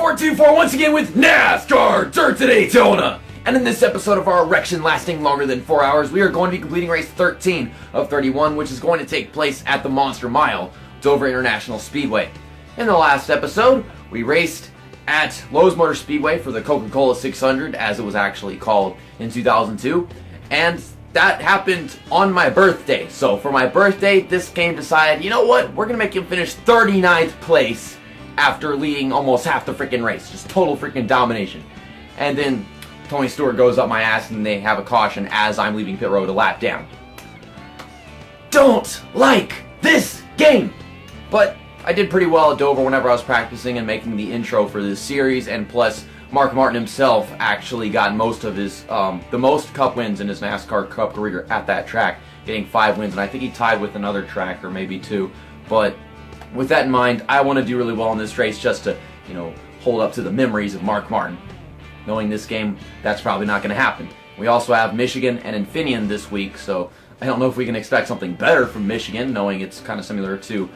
424 once again with NASCAR Dirt to Daytona. And in this episode of our erection lasting longer than 4 hours, we are going to be completing race 13 of 31, which is going to take place at the Monster Mile, Dover International Speedway. In the last episode, we raced at Lowe's Motor Speedway for the Coca-Cola 600, as it was actually called in 2002, and that happened on my birthday. So for my birthday, this game decided, you know what, we're going to make him finish 39th place after leading almost half the freaking race. Just total freaking domination. And then Tony Stewart goes up my ass and they have a caution as I'm leaving pit road a lap down. Don't like this game! But I did pretty well at Dover whenever I was practicing and making the intro for this series, and plus Mark Martin himself actually got most of his, the most cup wins in his NASCAR Cup career at that track, getting 5 wins, and I think he tied with another track, or maybe 2, but with that in mind, I want to do really well in this race just to, you know, hold up to the memories of Mark Martin. Knowing this game, that's probably not going to happen. We also have Michigan and Infineon this week, so I don't know if we can expect something better from Michigan, knowing it's kind of similar to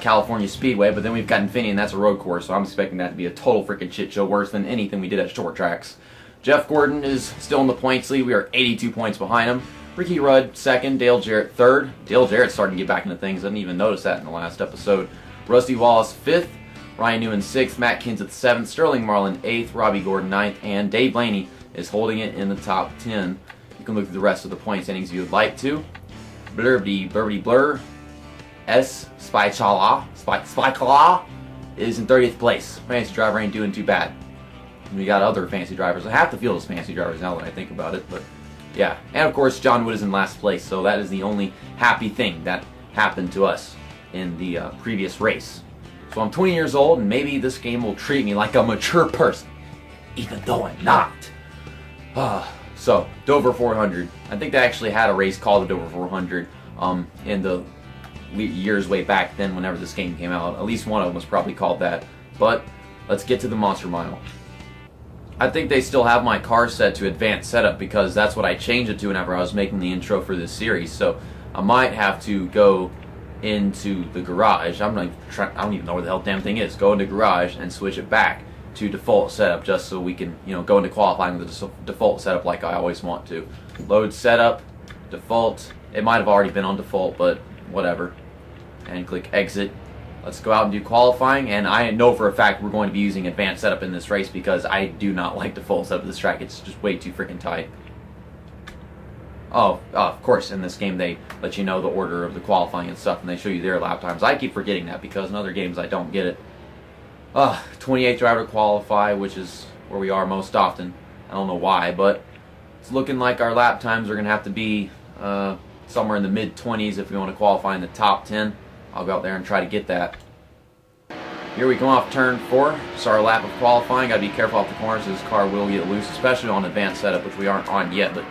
California Speedway, but then we've got Infineon, that's a road course, so I'm expecting that to be a total freaking shit show, worse than anything we did at short tracks. Jeff Gordon is still in the points lead. We are 82 points behind him. Ricky Rudd second, Dale Jarrett third. Dale Jarrett's starting to get back into things. I didn't even notice that in the last episode. Rusty Wallace fifth, Ryan Newman sixth, Matt Kenseth seventh, Sterling Marlin eighth, Robbie Gordon ninth, and Dave Blaney is holding it in the top 10. You can look at the rest of the point standings if you would like to. Burbity Blur, Spychala is in 30th place. Fancy driver ain't doing too bad. We got other fancy drivers. I have to feel those fancy drivers now that I think about it, but yeah. And of course, John Wood is in last place, so that is the only happy thing that happened to us in the previous race. So I'm 20 years old, and maybe this game will treat me like a mature person, even though I'm not. So, Dover 400. I think they actually had a race called the Dover 400 in the years way back then whenever this game came out. At least one of them was probably called that. But let's get to the Monster Mile. I think they still have my car set to advanced setup because that's what I changed it to whenever I was making the intro for this series. So I might have to go into the garage. I don't even know where the hell the damn thing is. Go into garage and switch it back to default setup just so we can, you know, go into qualifying with the default setup like I always want to. Load setup, default. It might have already been on default, but whatever. And click exit. Let's go out and do qualifying, and I know for a fact we're going to be using advanced setup in this race because I do not like default setup of this track. It's just way too freaking tight. Oh, of course, in this game they let you know the order of the qualifying and stuff, and they show you their lap times. I keep forgetting that because in other games I don't get it. 28th driver to qualify, which is where we are most often. I don't know why, but it's looking like our lap times are going to have to be somewhere in the mid-20s if we want to qualify in the top 10. I'll go out there and try to get that. Here we come off turn 4. It's our lap of qualifying. Got to be careful off the corners. This car will get loose, especially on advanced setup, which we aren't on yet, but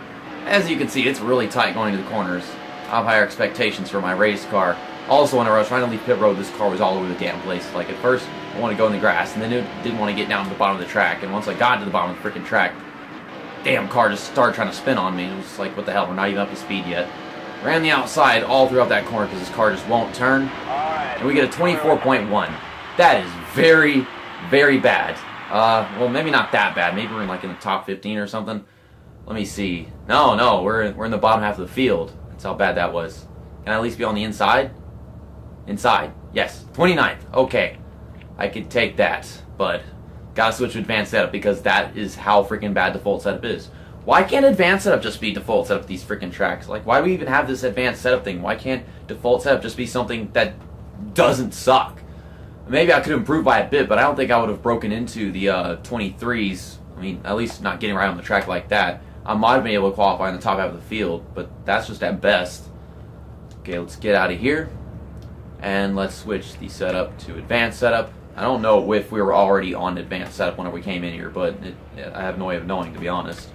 as you can see, it's really tight going to the corners. I have higher expectations for my race car. Also, whenever I was trying to leave pit road, this car was all over the damn place. Like, at first, I wanted to go in the grass, and then it didn't want to get down to the bottom of the track. And once I got to the bottom of the freaking track, damn car just started trying to spin on me. It was like, what the hell, we're not even up to speed yet. Ran the outside all throughout that corner because this car just won't turn. And we get a 24.1. That is very, very bad. Well, maybe not that bad. Maybe we're in the top 15 or something. Let me see. No, we're in the bottom half of the field. That's how bad that was. Can I at least be on the inside? Inside. Yes. 29th. Okay. I could take that. But gotta switch to advanced setup because that is how freaking bad default setup is. Why can't advanced setup just be default setup these freaking tracks? Like, why do we even have this advanced setup thing? Why can't default setup just be something that doesn't suck? Maybe I could improve by a bit, but I don't think I would have broken into the 23s. I mean, at least not getting right on the track like that. I might have been able to qualify in the top half of the field, but that's just at best. Okay, let's get out of here. And let's switch the setup to advanced setup. I don't know if we were already on advanced setup whenever we came in here, but I have no way of knowing, to be honest.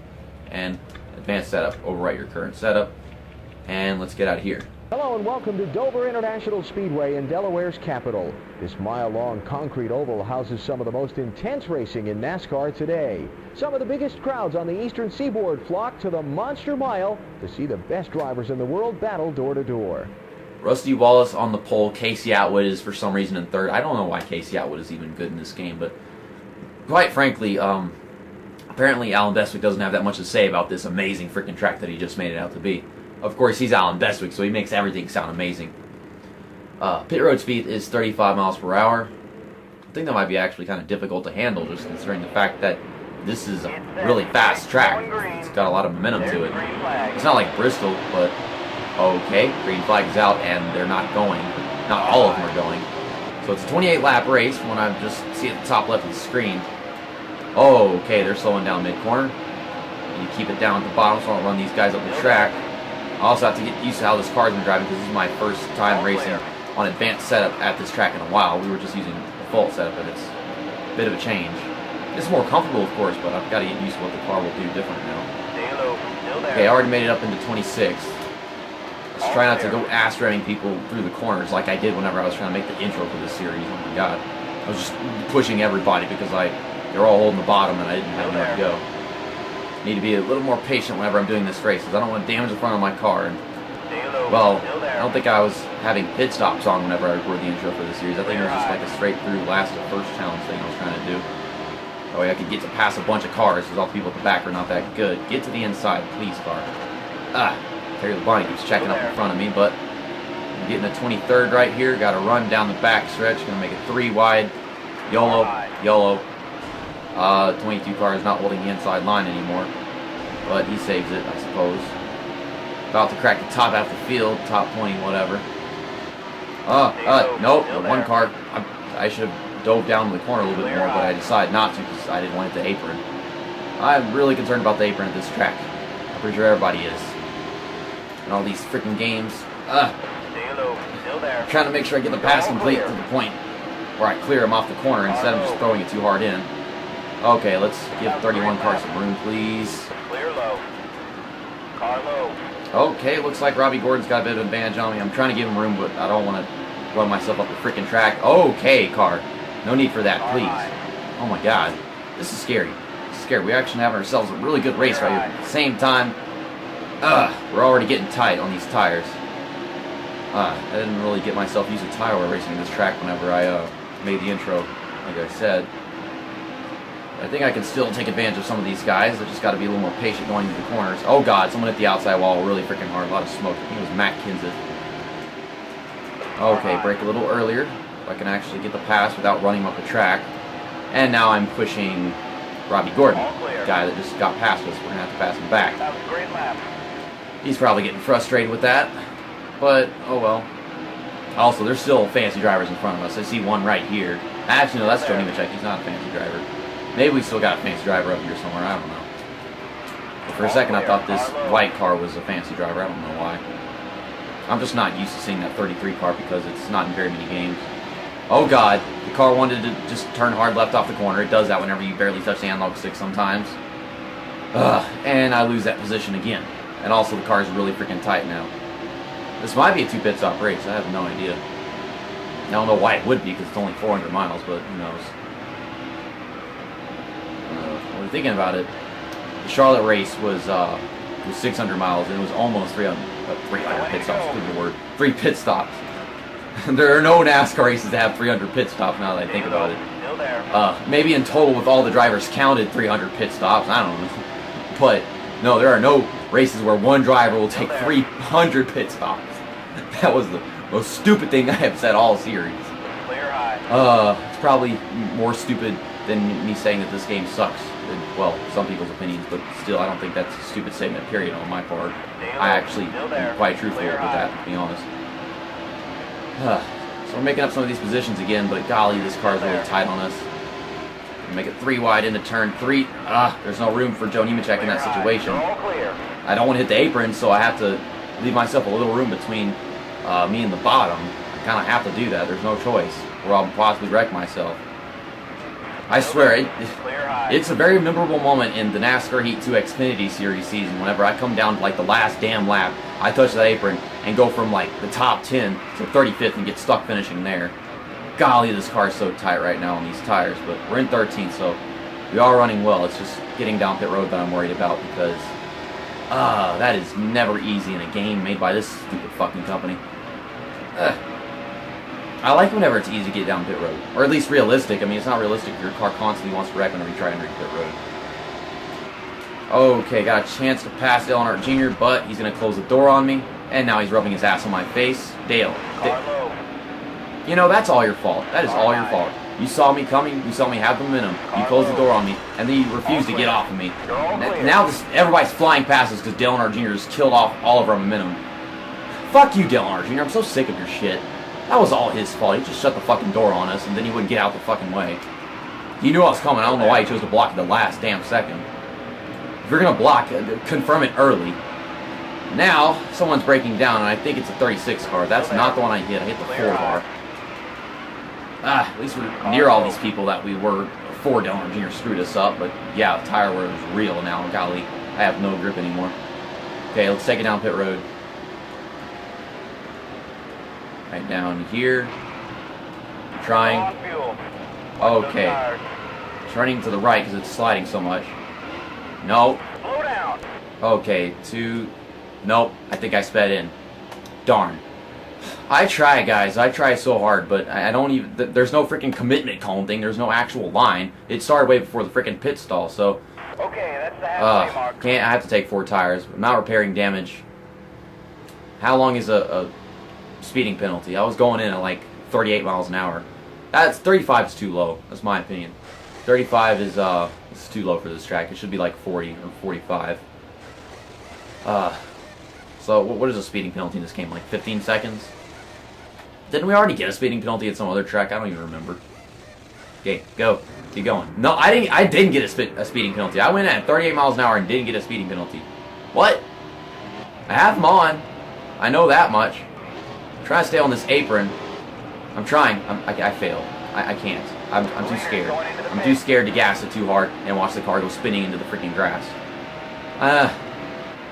And advanced setup, overwrite your current setup. And let's get out of here. Hello and welcome to Dover International Speedway in Delaware's capital. This mile-long concrete oval houses some of the most intense racing in NASCAR today. Some of the biggest crowds on the eastern seaboard flock to the Monster Mile to see the best drivers in the world battle door to door. Rusty Wallace on the pole. Casey Atwood is for some reason in third. I don't know why Casey Atwood is even good in this game, but quite frankly, apparently Alan Bestwick doesn't have that much to say about this amazing freaking track that he just made it out to be. Of course, he's Alan Bestwick, so he makes everything sound amazing. Pit road speed is 35 miles per hour. I think that might be actually kind of difficult to handle, just considering the fact that this is a really fast track. It's got a lot of momentum to it. It's not like Bristol, but okay, green flag's out and they're not going. Not all of them are going. So it's a 28 lap race from what I just see at the top left of the screen. Oh, okay, they're slowing down mid-corner. You keep it down at the bottom so I don't run these guys up the track. I also have to get used to how this car's been driving because this is my first time racing on advanced setup at this track in a while. We were just using the default setup, and it's a bit of a change. It's more comfortable, of course, but I've got to get used to what the car will do different now. Okay, I already made it up into 26. Let's try not to go ass ramming people through the corners like I did whenever I was trying to make the intro for this series. Oh my god. I was just pushing everybody because they're all holding the bottom and I didn't have nowhere to go. Need to be a little more patient whenever I'm doing this race because I don't want to damage the front of my car. And, well, I don't think I was having pit stops on whenever I recorded the intro for this series. I think it was just like a straight through last or first challenge thing I was trying to do. That way I could get to pass a bunch of cars because all the people at the back are not that good. Get to the inside, please, car. Terry Labonte keeps checking up in front of me, but I'm getting a 23rd right here. Got to run down the back stretch. Going to make it 3 wide. YOLO, YOLO. 22 car is not holding the inside line anymore, but he saves it, I suppose. About to crack the top half the field, top 20, whatever. Nope, one car. I should have dove down to the corner a little bit more, but I decided not to because I didn't want it to apron. I'm really concerned about the apron at this track. I'm pretty sure everybody is. And all these freaking games. I'm trying to make sure I get the pass complete to the point where I clear him off the corner instead of just throwing it too hard in. Okay, let's give 31 car some room, please. Clear low. Car low. Okay, looks like Robbie Gordon's got a bit of an advantage on me. I'm trying to give him room, but I don't want to run myself up the freaking track. Okay, car. No need for that, please. Oh my god. This is scary. This is scary. We actually have ourselves a really good race right here. At the same time, we're already getting tight on these tires. I didn't really get myself used to tire wear racing this track whenever I made the intro, like I said. I think I can still take advantage of some of these guys. I just got to be a little more patient going into the corners. Oh god, someone hit the outside wall really freaking hard. A lot of smoke. I think it was Matt Kinseth. Okay, brake a little earlier. If I can actually get the pass without running up the track. And now I'm pushing Robbie Gordon, the guy that just got past us. We're going to have to pass him back. That was a great lap. He's probably getting frustrated with that. But, oh well. Also, there's still fancy drivers in front of us. I see one right here. Actually, no, that's Joe Nemechek. He's not a fancy driver. Maybe we still got a fancy driver up here somewhere. I don't know. But for a second, I thought this white car was a fancy driver. I don't know why. I'm just not used to seeing that 33 car because it's not in very many games. Oh god, the car wanted to just turn hard left off the corner. It does that whenever you barely touch the analog stick sometimes. And I lose that position again. And also the car is really freaking tight now. This might be a 2 pit stop race. I have no idea. I don't know why it would be because it's only 400 miles, but who knows. When we're thinking about it, the Charlotte race was 600 miles and it was almost 300 pit stops. Good word. 3 pit stops. There are no NASCAR races that have 300 pit stops now that I think about it. Maybe in total with all the drivers counted 300 pit stops. I don't know. But no, there are no races where one driver will take 300 pit stops. That was the most stupid thing I have said all series. Clear high. It's probably more stupid than me saying that this game sucks. Well, some people's opinions, but still, I don't think that's a stupid statement, period, on my part. I actually am quite truthful with that, to be honest. So we're making up some of these positions again, but golly, this car is really tight on us. Make it 3 wide into turn 3. There's no room for Joe Nemechek in that situation. I don't want to hit the apron, so I have to leave myself a little room between me and the bottom. I kind of have to do that. There's no choice, or I'll possibly wreck myself. I swear, it's a very memorable moment in the NASCAR Heat 2 Xfinity Series season whenever I come down to like the last damn lap, I touch that apron and go from like the top 10 to 35th and get stuck finishing there. Golly, this car is so tight right now on these tires, but we're in 13th, so we are running well. It's just getting down pit road that I'm worried about because that is never easy in a game made by this stupid fucking company. I like whenever it's easy to get down pit road. Or at least realistic. I mean, it's not realistic if your car constantly wants to wreck whenever you try to enter pit road. Okay, got a chance to pass Dale Earnhardt Jr., but he's going to close the door on me. And now he's rubbing his ass on my face. Dale. You know, that's all your fault. That is all your fault. You saw me coming. You saw me have the momentum. You closed the door on me. And then you refused to get off of me. Now everybody's flying past us because Dale Earnhardt Jr. has killed off all of our momentum. Fuck you, Dale Earnhardt Jr. I'm so sick of your shit. That was all his fault. He just shut the fucking door on us, and then he wouldn't get out the fucking way. He knew I was coming. I don't know why he chose to block at the last damn second. If you're going to block, confirm it early. Now, someone's breaking down, and I think it's a 36 car. That's not the one I hit. I hit the 4 car. At least we're near all these people that we were before Dale Earnhardt Jr. screwed us up. But yeah, the tire wear is real now. Golly, I have no grip anymore. Okay, let's take it down pit road. Right down here. Trying. Okay. Turning to the right because it's sliding so much. No. Okay, 2. Nope. I think I sped in. Darn. I try, guys. I try so hard, but I don't even... There's no freaking commitment cone thing. There's no actual line. It started way before the freaking pit stall, so... Okay, that's the halfway mark. I have to take 4 tires. I'm not repairing damage. How long is a speeding penalty? I was going in at like 38 miles an hour. That's 35 is too low. That's my opinion. 35 is too low for this track. It should be like 40 or 45. So what is a speeding penalty in this game? Like 15 seconds? Didn't we already get a speeding penalty at some other track? I don't even remember. Okay, go. Keep going. No, I didn't get a speeding penalty. I went at 38 miles an hour and didn't get a speeding penalty. What? I have them on. I know that much. I'm trying to stay on this apron. I'm trying. I failed. I can't. I'm too scared. I'm too scared to gas it too hard and watch the car go spinning into the freaking grass.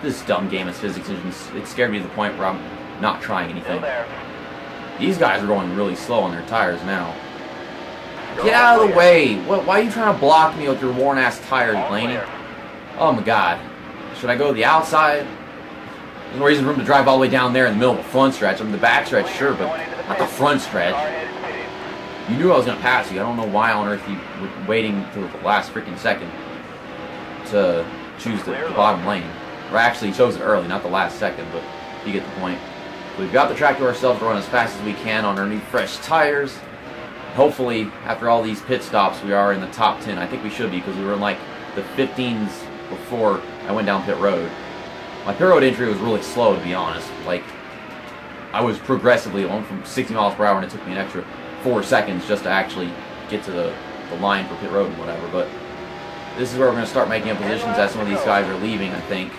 This dumb game of physics, it scared me to the point where I'm not trying anything. These guys are going really slow on their tires now. Get out of the way! Why are you trying to block me with your worn-ass tires, Blaney? Oh my god. Should I go to the outside? There's no reason for him to drive all the way down there in the middle of the front stretch. I mean, the back stretch, sure, but not the front stretch. You knew I was going to pass you. I don't know why on earth you were waiting until the last freaking second to choose the bottom lane. Or actually, he chose it early, not the last second, but you get the point. We've got the track to ourselves to run as fast as we can on our new fresh tires. Hopefully, after all these pit stops, we are in the top 10. I think we should be, because we were in like the 15s before I went down pit road. My pit road entry was really slow, to be honest. Like, I was progressively along from 60 miles per hour, and it took me an extra 4 seconds just to actually get to the line for pit road and whatever. But this is where we're going to start making up positions as some of these guys are leaving, I think.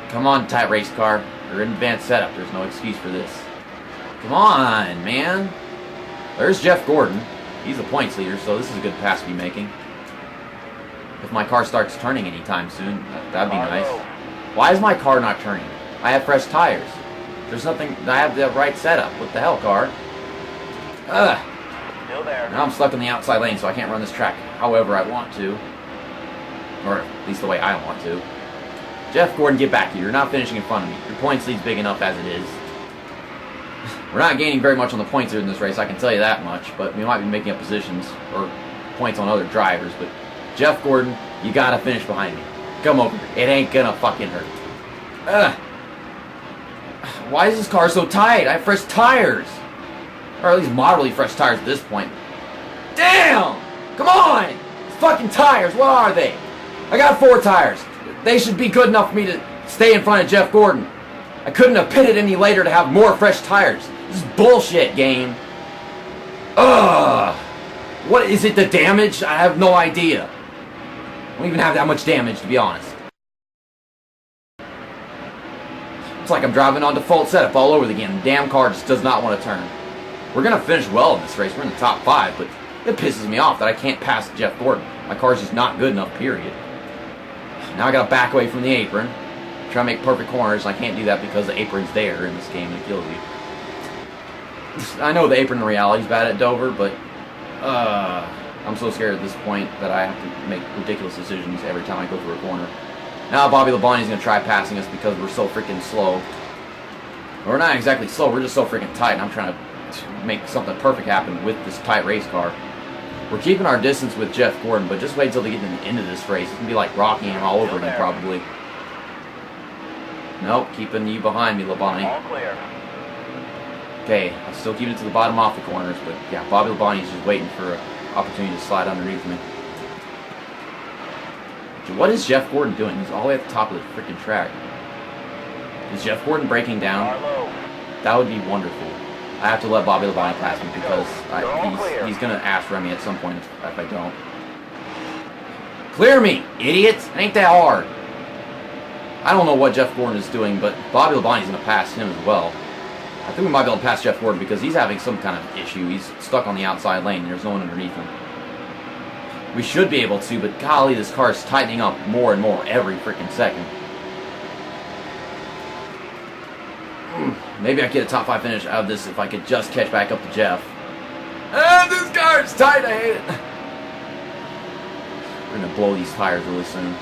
Come on, tight race car. You're in advanced setup. There's no excuse for this. Come on, man. There's Jeff Gordon. He's the points leader, so this is a good pass to be making. If my car starts turning anytime soon, that'd be nice. Why is my car not turning? I have fresh tires. There's nothing... I have the right setup. What the hell, car? Still there. Now I'm stuck in the outside lane, so I can't run this track however I want to. Or at least the way I want to. Jeff Gordon, get back here. You're not finishing in front of me. Your points lead's big enough as it is. We're not gaining very much on the points here in this race, I can tell you that much. But we might be making up positions or points on other drivers. But Jeff Gordon, you gotta finish behind me. Come over here. It ain't gonna fucking hurt. Why is this car so tight? I have fresh tires. Or at least moderately fresh tires at this point. Damn! Come on! These fucking tires, what are they? I got 4 tires. They should be good enough for me to stay in front of Jeff Gordon. I couldn't have pitted any later to have more fresh tires. This is bullshit, game. What is it, the damage? I have no idea. I don't even have that much damage, to be honest. It's like I'm driving on default setup all over again. The damn car just does not want to turn. We're going to finish well in this race. We're in the top 5, but it pisses me off that I can't pass Jeff Gordon. My car's just not good enough, period. Now I got to back away from the apron. Try to make perfect corners. I can't do that because the apron's there in this game and it kills you. I know the apron in reality is bad at Dover, but I'm so scared at this point that I have to make ridiculous decisions every time I go through a corner. Now Bobby Labonte's going to try passing us because we're so freaking slow. We're not exactly slow, we're just so freaking tight, and I'm trying to make something perfect happen with this tight race car. We're keeping our distance with Jeff Gordon, but just wait till they get to the end of this race. It's going to be like Rocky him all over again, probably. Nope, keeping you behind me, Labonte. All clear. Okay, I'm still keeping it to the bottom off the corners, but yeah, Bobby Labonte's just waiting for an opportunity to slide underneath me. What is Jeff Gordon doing? He's all the way at the top of the freaking track. Is Jeff Gordon breaking down? That would be wonderful. I have to let Bobby Labonte pass me because he's going to ass run me at some point if I don't. Clear me, idiots! It ain't that hard. I don't know what Jeff Gordon is doing, but Bobby Labonte's going to pass him as well. I think we might be able to pass Jeff Gordon because he's having some kind of issue. He's stuck on the outside lane. There's no one underneath him. We should be able to, but golly, this car is tightening up more and more every freaking second. Maybe I could get a top 5 finish out of this if I could just catch back up to Jeff. This car is tight, I hate it. We're going to blow these tires really soon.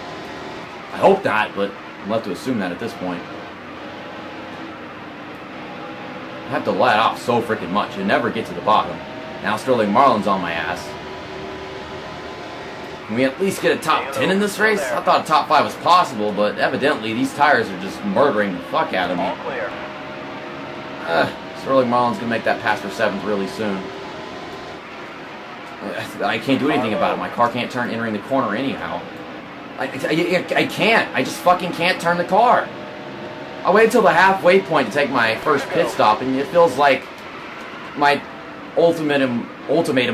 I hope not, but I'm left to assume that at this point. I have to let off so freaking much and never get to the bottom. Now Sterling Marlin's on my ass. Can we at least get a top 10 in this race? I thought a top 5 was possible, but evidently these tires are just murdering the fuck out of me. All clear. Sterling Marlin's going to make that pass for 7th really soon. I can't do anything about it. My car can't turn entering the corner anyhow. I can't. I just fucking can't turn the car. I waited until the halfway point to take my first pit stop, and it feels like my ultimatum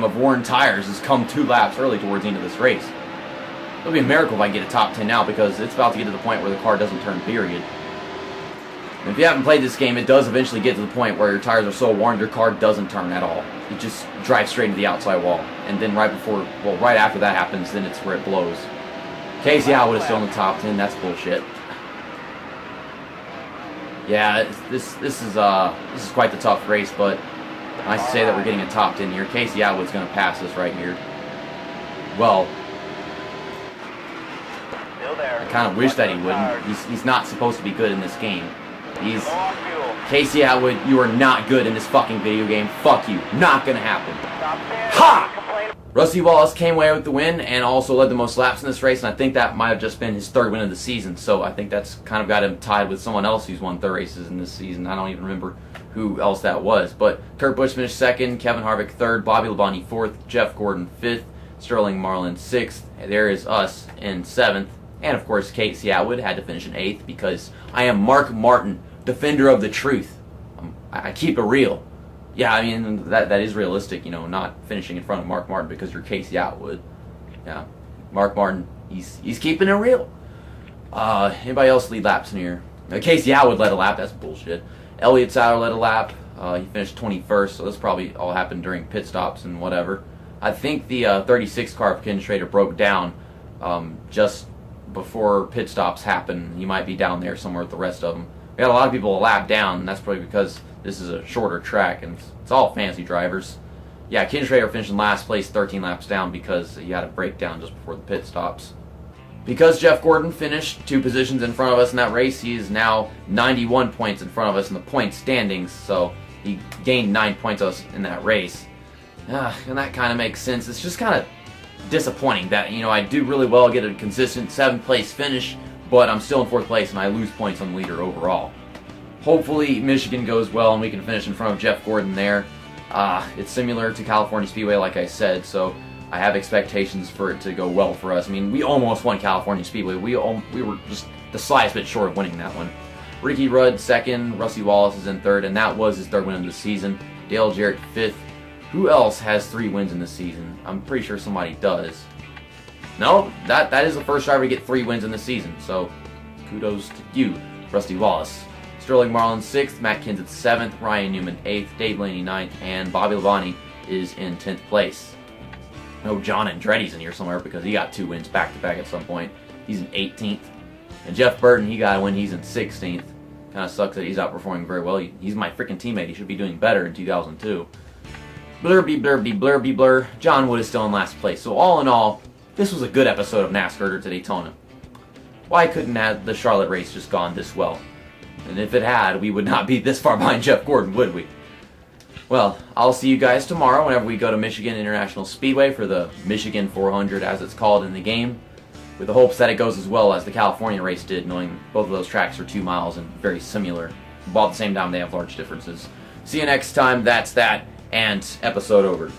of worn tires has come 2 laps early towards the end of this race. It would be a miracle if I get a top 10 now because it's about to get to the point where the car doesn't turn, period. And if you haven't played this game, it does eventually get to the point where your tires are so worn your car doesn't turn at all. It just drives straight into the outside wall. And then right after that happens, then it's where it blows. Casey Howard is still in the top 10. That's bullshit. Yeah, this is quite the tough race, but nice to say that we're getting a top 10 here. Casey Atwood's going to pass us right here. Well, I kind of wish that he wouldn't. He's not supposed to be good in this game. Casey Atwood, you are not good in this fucking video game. Fuck you. Not going to happen. Ha! Rusty Wallace came away with the win and also led the most laps in this race, and I think that might have just been his 3rd win of the season, so I think that's kind of got him tied with someone else who's won 3 races in this season. I don't even remember who else that was, but Kurt Busch finished 2nd, Kevin Harvick 3rd, Bobby Labonte 4th, Jeff Gordon 5th, Sterling Marlin 6th, there is us in 7th, and of course Casey Atwood had to finish in 8th because I am Mark Martin, defender of the truth. I keep it real. Yeah, I mean, that is realistic, you know, not finishing in front of Mark Martin because you're Casey Atwood. Yeah, Mark Martin, he's keeping it real. Anybody else lead laps in here? Casey Atwood led a lap, that's bullshit. Elliott Sadler led a lap, he finished 21st, so this probably all happened during pit stops and whatever. I think the 36 car of Ken Schrader broke down just before pit stops happened. He might be down there somewhere with the rest of them. We got a lot of people a lap down, and that's probably because this is a shorter track, and it's all fancy drivers. Yeah, Ken Schrader finished in last place, 13 laps down, because he had a breakdown just before the pit stops. Because Jeff Gordon finished 2 positions in front of us in that race, he is now 91 points in front of us in the point standings, so he gained 9 points us in that race. And that kind of makes sense. It's just kind of disappointing that, you know, I do really well, get a consistent 7th place finish, but I'm still in 4th place and I lose points on the leader overall. Hopefully Michigan goes well and we can finish in front of Jeff Gordon there. It's similar to California Speedway, like I said, so I have expectations for it to go well for us. I mean, we almost won California Speedway. We were just the slightest bit short of winning that one. Ricky Rudd 2nd, Rusty Wallace is in 3rd, and that was his 3rd win of the season. Dale Jarrett 5th. Who else has 3 wins in the season? I'm pretty sure somebody does. No, that is the first driver to get 3 wins in the season, so kudos to you, Rusty Wallace. Sterling Marlin 6th, Matt Kenseth 7th, Ryan Newman 8th, Dave Blaney 9th, and Bobby Labonte is in 10th place. No, John Andretti's in here somewhere because he got 2 wins back-to-back at some point. He's in 18th. And Jeff Burton, he got a win, he's in 16th. Kind of sucks that he's outperforming very well. He's my freaking teammate. He should be doing better in 2002. Blurby, blurby, blurby, blur. John Wood is still in last place. So all in all, this was a good episode of NASCAR to Daytona. Why couldn't the Charlotte race just gone this well? And if it had, we would not be this far behind Jeff Gordon, would we? Well, I'll see you guys tomorrow whenever we go to Michigan International Speedway for the Michigan 400, as it's called in the game, with the hopes that it goes as well as the California race did, knowing both of those tracks are 2 miles and very similar. But at the same time, they have large differences. See you next time. That's that, and episode over.